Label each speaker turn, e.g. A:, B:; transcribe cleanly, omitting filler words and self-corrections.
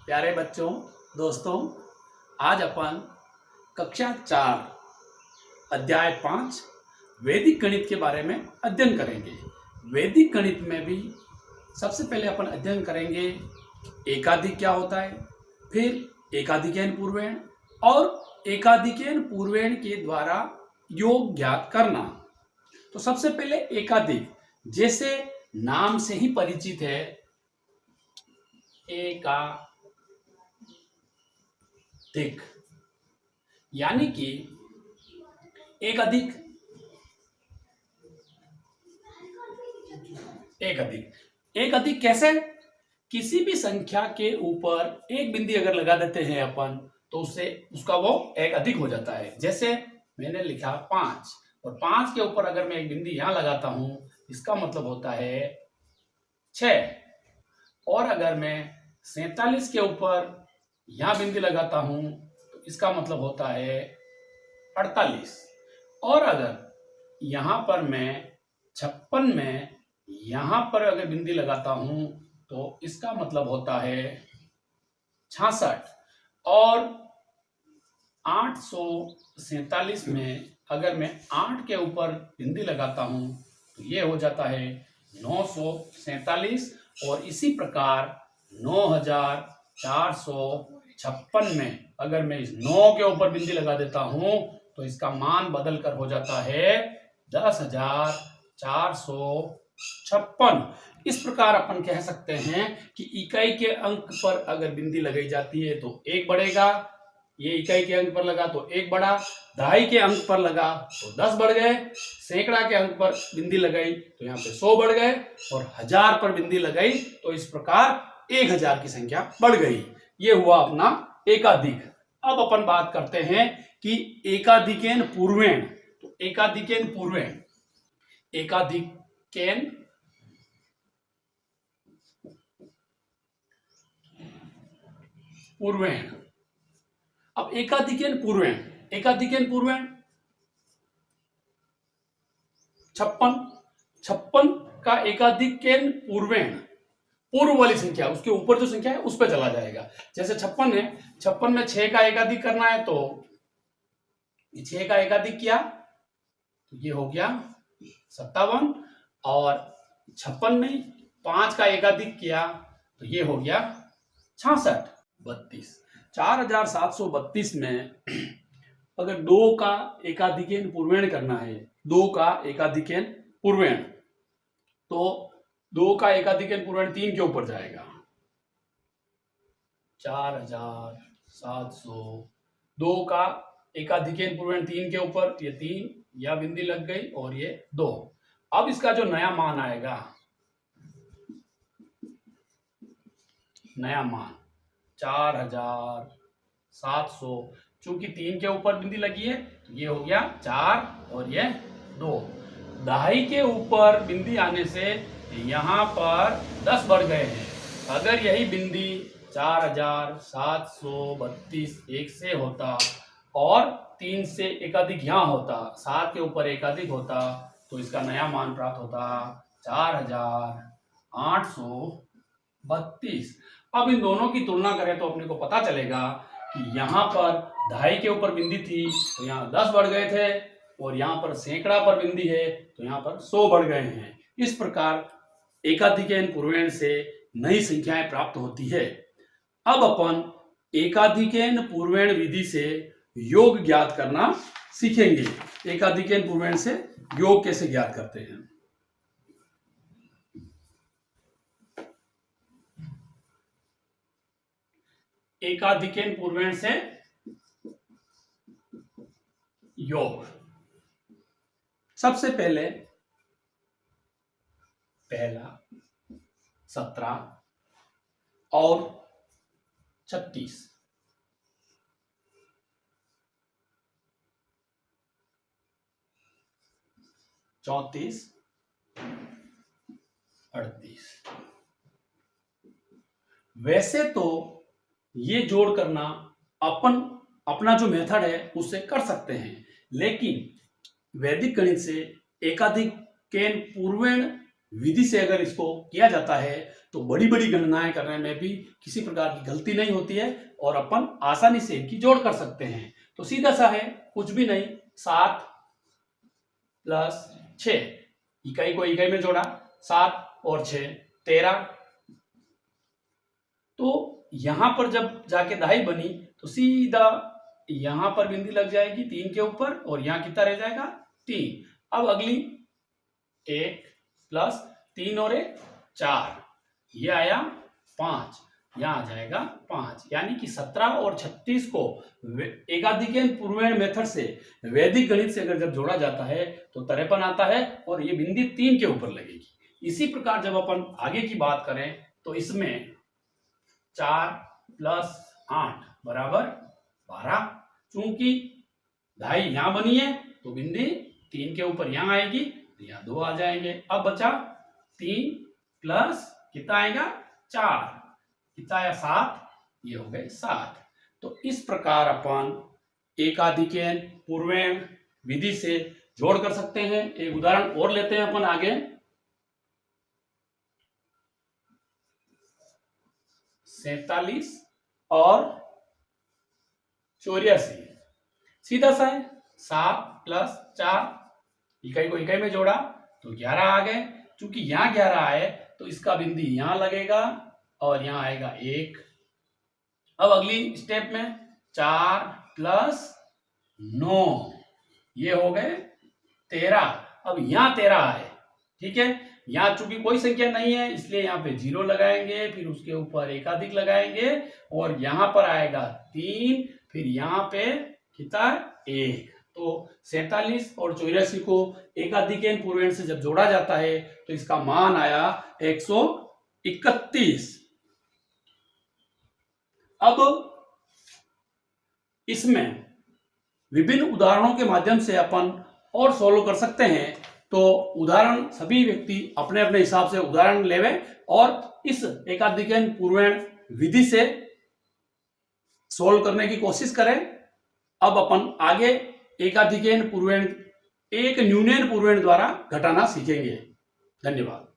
A: प्यारे बच्चों, दोस्तों, आज अपन कक्षा 4 अध्याय 5 वैदिक गणित के बारे में अध्ययन करेंगे। वैदिक गणित में भी सबसे पहले अपन अध्ययन करेंगे एकाधिक क्या होता है, फिर एकाधिकैन पूर्वेण और एकाधिकैन पूर्वेण के द्वारा योग ज्ञात करना। तो सबसे पहले एकाधिक, जैसे नाम से ही परिचित है, एकाधिक, यानी कि एक अधिक एक अधिक कैसे? किसी भी संख्या के ऊपर एक बिंदी अगर लगा देते हैं अपन तो उससे उसका वो एक अधिक हो जाता है। जैसे मैंने लिखा 5 और 5 के ऊपर अगर मैं एक बिंदी यहां लगाता हूं, इसका मतलब होता है 6। और अगर मैं 47 के ऊपर यहां बिंदी लगाता हूं तो इसका मतलब होता है 48। और अगर यहां पर मैं 56 में यहां पर अगर बिंदी लगाता हूं तो इसका मतलब होता है 66। और 847 में अगर मैं 8 के ऊपर बिंदी लगाता हूं तो ये हो जाता है 947। और इसी प्रकार 9456 में अगर मैं इस 9 के ऊपर बिंदी लगा देता हूं तो इसका मान बदल कर हो जाता है 10,456। इस प्रकार अपन कह सकते हैं कि इकाई के अंक पर अगर बिंदी लगाई जाती है तो एक बढ़ेगा, ये इकाई के अंक पर लगा तो एक बढ़ा, दहाई के अंक पर लगा तो 10 बढ़ गए, सैकड़ा के अंक पर बिंदी लगाई तो यहाँ पे 100 बढ़ गए, और 1000 पर बिंदी लगाई तो इस प्रकार 1000 की संख्या बढ़ गई। ये हुआ अपना एकाधिक। अब अपन बात करते हैं कि एकाधिकेन पूर्वेण। तो एकाधिकेन पूर्वेण, एकाधिकेन पूर्वेण। अब एकाधिकेन पूर्वेण, एकाधिकेन पूर्वेण 56 का एकाधिकेन पूर्वेण पूर्व वाली संख्या, उसके ऊपर जो संख्या है उस पर चला जाएगा। जैसे 56 है, 56 में 6 का एकाधिक करना है तो 6 का एकाधिक किया तो ये हो गया 57। और 56 में 5 का एकाधिक किया तो ये हो गया 66। 32, 4732 में अगर 2 का एकाधिकेन पूर्वेण करना है, 2 का एकाधिकेन पूर्वेण, तो 2 का एकाधिकेन पूर्वेण 3 के ऊपर जाएगा। 4700, 2 का एकाधिकेन पूर्वेण 3 के ऊपर, ये 3 या बिंदी लग गई और ये 2। अब इसका जो नया मान आएगा, नया मान 4700, चूंकि 3 के ऊपर बिंदी लगी है तो ये हो गया 4 और ये 2। दहाई के ऊपर बिंदी आने से यहाँ पर 10 बढ़ गए हैं। अगर यही बिंदी 4732 एक से होता और 3 से एकाधिक यहाँ होता, 7 के ऊपर एकाधिक होता तो इसका नया मान प्राप्त होता 4832। अब इन दोनों की तुलना करें तो अपने को पता चलेगा कि यहाँ पर दहाई के ऊपर बिंदी थी तो यहाँ 10 बढ़ गए थे, और यहाँ पर सैकड़ा पर बिंदी है तो यहाँ पर 100 बढ़ गए हैं। इस प्रकार एकाधिकेन पूर्वेण से नई संख्याएं प्राप्त होती है। अब अपन एकाधिकेन पूर्वेण विधि से योग ज्ञात करना सीखेंगे। एकाधिकेन पूर्वेण से योग कैसे ज्ञात करते हैं। एकाधिकेन पूर्वेण से योग, सबसे पहले पहला 17 और 36, 34, 38। वैसे तो ये जोड़ करना अपन अपना जो मेथड है उससे कर सकते हैं, लेकिन वैदिक गणित से एकाधिकेन पूर्वेण विधि से अगर इसको किया जाता है तो बड़ी बड़ी गणनाएं करने में भी किसी प्रकार की गलती नहीं होती है और अपन आसानी से इनकी जोड़ कर सकते हैं। तो सीधा सा है, कुछ भी नहीं, 7 प्लस 6, इकाई को इकाई में जोड़ा, 7 और 6 13। तो यहां पर जब जाके दहाई बनी तो सीधा यहां पर बिंदी लग जाएगी 3 के ऊपर और यहां कितना रह जाएगा 3। अब अगली 1 प्लस 3 और 1 4, ये आया 5, यहां आ जाएगा 5। यानी कि 17 और 36 को एकाधिकन पूर्वेण मेथड से वैदिक गणित से अगर जब जोड़ा जाता है तो 53 आता है और ये बिंदी 3 के ऊपर लगेगी। इसी प्रकार जब अपन आगे की बात करें तो इसमें 4 प्लस 8 बराबर 12। चूंकि ढाई यहां बनी है तो बिंदी 3 के ऊपर यहां आएगी, यहाँ 2 आ जाएंगे। अब बचा 3 प्लस कितना आएगा 4, कितना आया 7, ये हो गए 7। तो इस प्रकार अपन एकाधिकन पूर्वेण विधि से जोड़ कर सकते हैं। एक उदाहरण और लेते हैं अपन आगे। 47 और 84, सीधा सा है, 7 प्लस 4, इकाई को इकाई में जोड़ा तो 11 आ गए। चूंकि यहां 11 आए तो इसका बिंदी यहां लगेगा और यहां आएगा 1। अब अगली स्टेप में 4 प्लस 9, ये हो गए 13। अब यहां 13 आए, ठीक है। यहां चूंकि कोई संख्या नहीं है इसलिए यहाँ पे 0 लगाएंगे, फिर उसके ऊपर एकाधिक लगाएंगे और यहां पर आएगा 3, फिर यहाँ पे कितना 1। तो 47 और 84 को एकाधिकन पूर्वेण से जब जोड़ा जाता है तो इसका मान आया 131। अब इसमें विभिन्न उदाहरणों के माध्यम से अपन और सोल्व कर सकते हैं। तो उदाहरण सभी व्यक्ति अपने अपने हिसाब से उदाहरण लेवे और इस एकाधिकन पूर्वेण विधि से सोल्व करने की कोशिश करें। अब अपन आगे एकाधिकन पूर्वेण एक न्यूनन पूर्वेण द्वारा घटाना सीखेंगे। धन्यवाद।